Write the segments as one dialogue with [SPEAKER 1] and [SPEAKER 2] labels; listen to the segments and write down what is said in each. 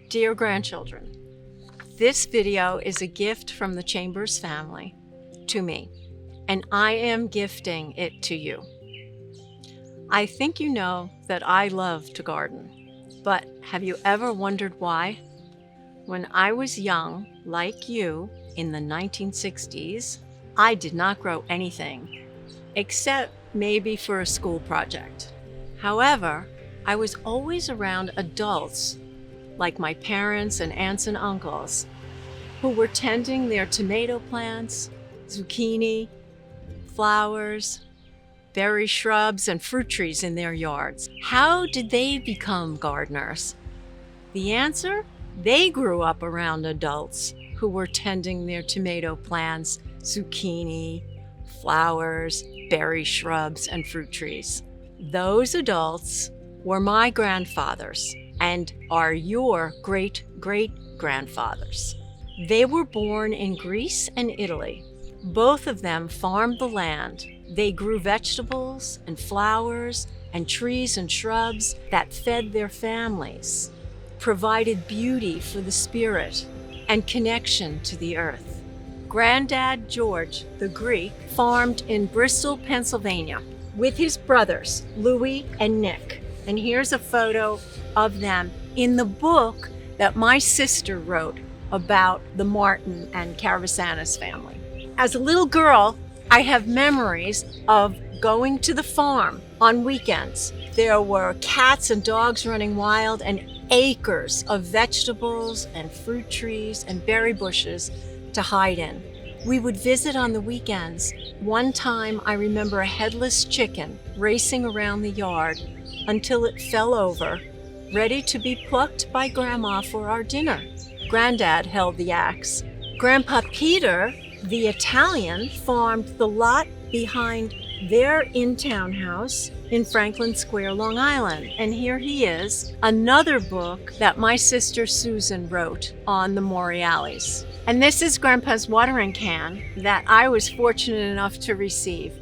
[SPEAKER 1] Dear grandchildren, this video is a gift from the Chambers family to me, and I am gifting it to you. I think you know that I love to garden, but have you ever wondered why? When I was young, like you, in the 1960s, I did not grow anything, except maybe for a school project. However, I was always around adults, like my parents and aunts and uncles, who were tending their tomato plants, zucchini, flowers, berry shrubs, and fruit trees in their yards. How did they become gardeners? The answer? They grew up around adults who were tending their tomato plants, zucchini, flowers, berry shrubs, and fruit trees. Those adults were my grandfathers and are your great-great-grandfathers. They were born in Greece and Italy. Both of them farmed the land. They grew vegetables and flowers and trees and shrubs that fed their families, provided beauty for the spirit and connection to the earth. Granddad George, the Greek, farmed in Bristol, Pennsylvania with his brothers, Louis and Nick. And here's a photo of them in the book that my sister wrote about the Martin and Caravasanis family. As a little girl, I have memories of going to the farm on weekends. There were cats and dogs running wild and acres of vegetables and fruit trees and berry bushes to hide in. We would visit on the weekends. One time I remember a headless chicken racing around the yard until it fell over, ready to be plucked by Grandma for our dinner. Granddad held the axe. Grandpa Peter, the Italian, farmed the lot behind their in-town house in Franklin Square, Long Island. And here he is, another book that my sister Susan wrote on the Moriales. And this is Grandpa's watering can that I was fortunate enough to receive.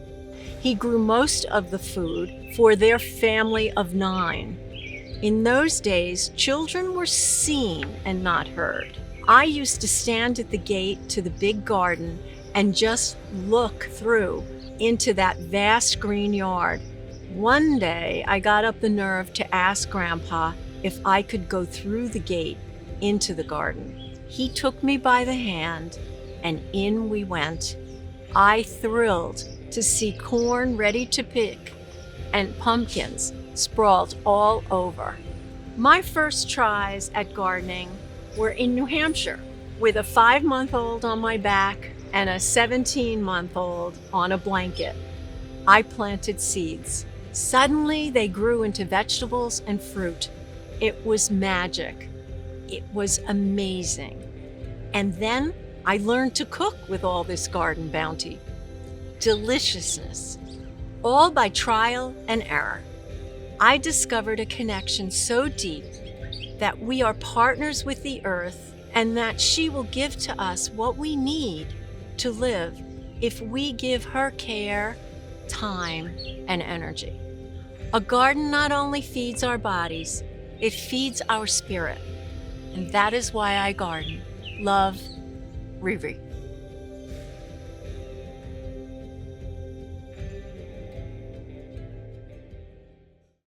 [SPEAKER 1] He grew most of the food for their family of 9. In those days, children were seen and not heard. I used to stand at the gate to the big garden and just look through into that vast green yard. One day, I got up the nerve to ask Grandpa if I could go through the gate into the garden. He took me by the hand, and in we went. I thrilled to see corn ready to pick and pumpkins sprawled all over. My first tries at gardening were in New Hampshire, with a 5-month-old on my back and a 17-month-old on a blanket. I planted seeds. Suddenly, they grew into vegetables and fruit. It was magic. It was amazing. And then I learned to cook with all this garden bounty. Deliciousness, all by trial and error. I discovered a connection so deep that we are partners with the earth and that she will give to us what we need to live if we give her care, time, and energy. A garden not only feeds our bodies, it feeds our spirit. And that is why I garden. Love, Riri.